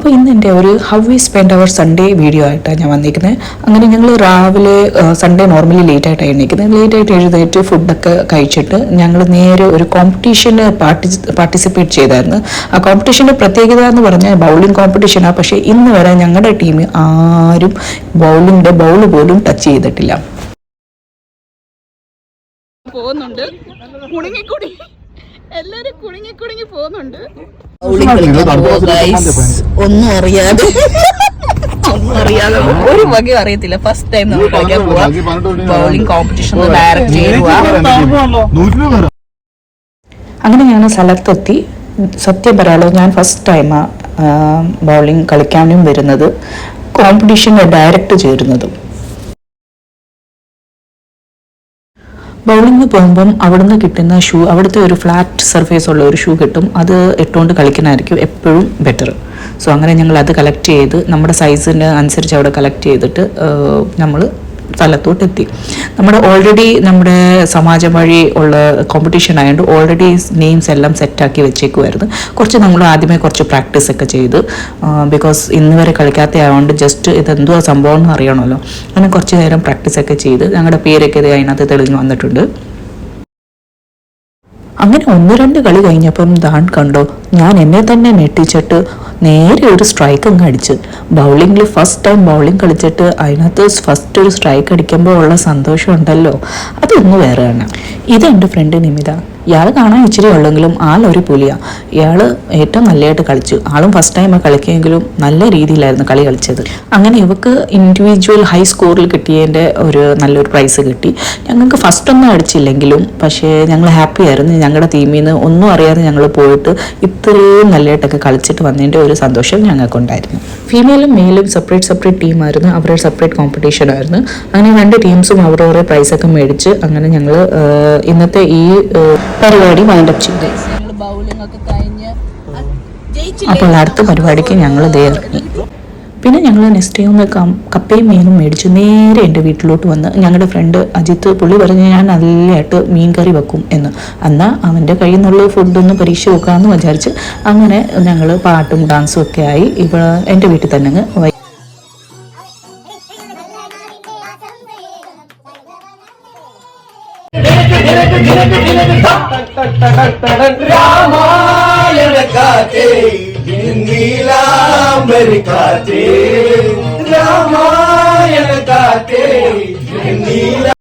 അപ്പോൾ ഇന്ന് എൻ്റെ ഒരു how we spend our Sunday video ആയിട്ടാണ് ഞാൻ വന്നിരിക്കുന്നത്. അങ്ങനെ ഞങ്ങൾ രാവിലെ സൺഡേ നോർമലി ലേറ്റായിട്ടാണ് എണീക്കുന്നത്. ലേറ്റായിട്ട് എഴുന്നേറ്റ് ഫുഡൊക്കെ കഴിച്ചിട്ട് ഞങ്ങൾ നേരെ ഒരു കോമ്പറ്റീഷന് പാർട്ടിസിപ്പേറ്റ് ചെയ്തായിരുന്നു. ആ കോമ്പറ്റീഷൻ്റെ പ്രത്യേകത എന്ന് പറഞ്ഞാൽ ബൗളിംഗ് കോമ്പറ്റീഷനാണ്. പക്ഷേ ഇന്ന് വരെ ഞങ്ങളുടെ ടീം ആരും ബൗളിൻ്റെ ബൗൾ പോലും ടച്ച് ചെയ്തിട്ടില്ല. പോകുന്നുണ്ട് എല്ലാരും കുടുങ്ങി പോകുന്നുണ്ട്. ഒന്നും അറിയാതെ ഒരു വകയും അറിയത്തില്ല. ഫസ്റ്റ് ടൈം നമ്മൾ കളിക്കാൻ പോവാ. ബൗളിംഗ് കോമ്പറ്റീഷൻ ഡയറക്റ്റ് ചെയ്യുക. അങ്ങനെ ഞാൻ സ്ഥലത്തെത്തി. സത്യം പറയാലോ, ഞാൻ ഫസ്റ്റ് ടൈമാണ് ബൗളിംഗ് കളിക്കാനും വരുന്നത്, കോമ്പറ്റീഷന് ഡയറക്റ്റ് ചേരുന്നതും. ബൗളിങ്ങിന് പോകുമ്പം അവിടുന്ന് കിട്ടുന്ന ഷൂ, അവിടുത്തെ ഒരു ഫ്ലാറ്റ് സർഫേസ് ഉള്ള ഒരു ഷൂ കിട്ടും. അത് ഇട്ടുകൊണ്ട് കളിക്കുന്നതായിരിക്കും എപ്പോഴും ബെറ്റർ. സോ അങ്ങനെ ഞങ്ങൾ അത് കളക്ട് ചെയ്ത് നമ്മുടെ സൈസിന് അനുസരിച്ച് അവിടെ കളക്ട് ചെയ്തിട്ട് നമ്മൾ സ്ഥലത്തോട്ടെത്തി. ഓൾറെഡി നമ്മുടെ സമാജം വഴി ഉള്ള കോമ്പറ്റീഷൻ ആയതുകൊണ്ട് ഓൾറെഡി നെയിംസ് എല്ലാം സെറ്റാക്കി വെച്ചേക്കുമായിരുന്നു. നമ്മൾ ആദ്യമേ കുറച്ച് പ്രാക്ടീസ് ഒക്കെ ചെയ്ത്, ബിക്കോസ് ഇന്ന് വരെ കളിക്കാത്ത ആയതുകൊണ്ട് ജസ്റ്റ് ഇതെന്തോ സംഭവം എന്ന് അറിയണമല്ലോ. അങ്ങനെ കുറച്ച് നേരം പ്രാക്ടീസൊക്കെ ചെയ്ത് ഞങ്ങളുടെ പേരൊക്കെ അതിനകത്ത് തെളിഞ്ഞ് വന്നിട്ടുണ്ട്. അങ്ങനെ 1-2 കളി കഴിഞ്ഞപ്പം ദാൻ കണ്ടോ, ഞാൻ എന്നെ തന്നെ ഞെട്ടിച്ചിട്ട് നേരെ ഒരു സ്ട്രൈക്ക് അങ്ങ് അടിച്ച്. ബൗളിങ്ങിൽ ഫസ്റ്റ് ടൈം ബൗളിംഗ് കളിച്ചിട്ട് അതിനകത്ത് ഫസ്റ്റ് ഒരു സ്ട്രൈക്ക് അടിക്കുമ്പോൾ ഉള്ള സന്തോഷം ഉണ്ടല്ലോ, അതൊന്ന് വേറെയാണ്. ഇതെൻ്റെ ഫ്രണ്ട് നിമിത. ഇയാൾ കാണാൻ ഇച്ചിരി ഉള്ളെങ്കിലും ആളൊരു പുലിയാണ്. ഇയാൾ ഏറ്റവും നല്ലതായിട്ട് കളിച്ചു. ആളും ഫസ്റ്റ് ടൈം കളിക്കുമെങ്കിലും നല്ല രീതിയിലായിരുന്നു കളി കളിച്ചത്. അങ്ങനെ ഇവക്ക് ഇൻഡിവിജ്വൽ ഹൈ സ്കോറിൽ കിട്ടിയതിൻ്റെ നല്ലൊരു പ്രൈസ് കിട്ടി. ഞങ്ങൾക്ക് ഫസ്റ്റ് ഒന്നും അടിച്ചില്ലെങ്കിലും പക്ഷേ ഞങ്ങൾ ഹാപ്പി ആയിരുന്നു. ഞങ്ങളുടെ ടീമിൽ നിന്ന് ഒന്നും അറിയാതെ ഞങ്ങൾ പോയിട്ട് ഇത്രയും നല്ലതായിട്ടൊക്കെ കളിച്ചിട്ട് വന്നതിൻ്റെ ഒരു സന്തോഷം ഞങ്ങൾക്കുണ്ടായിരുന്നു. ഫീമെയിലും മെയിലും സെപ്പറേറ്റ് ടീമായിരുന്നു. അവരുടെ സെപ്പറേറ്റ് കോമ്പറ്റീഷൻ ആയിരുന്നു. അങ്ങനെ 2 ടീംസും അവരവരുടെ പ്രൈസൊക്കെ മേടിച്ച് അങ്ങനെ ഞങ്ങൾ ഇന്നത്തെ ഈ പരിപാടി വൈൻഡപ്പ് ചെയ്തു. അപ്പോൾ അടുത്ത പരിപാടിക്ക് ഞങ്ങൾ ഇറങ്ങി. പിന്നെ ഞങ്ങൾ നെക്സ്റ്റ് ഒന്ന് കപ്പയും മീനും മേടിച്ച് നേരെ എൻ്റെ വീട്ടിലോട്ട് വന്ന് ഞങ്ങളുടെ ഫ്രണ്ട് അജിത്ത് പുള്ളി പറഞ്ഞ് ഞാൻ നല്ലതായിട്ട് മീൻ കറി വെക്കും എന്ന്. എന്നാൽ അവൻ്റെ കയ്യിൽ നിന്നുള്ള ഫുഡൊന്ന് പരീക്ഷ വെക്കാമെന്ന് വിചാരിച്ച് അങ്ങനെ ഞങ്ങൾ പാട്ടും ഡാൻസും ഒക്കെ ആയി എൻ്റെ വീട്ടിൽ തന്നെ രാമായണ കാറ്റേ നീലാംബരി കാറ്റേ രാമായണ കാറ്റേ നീല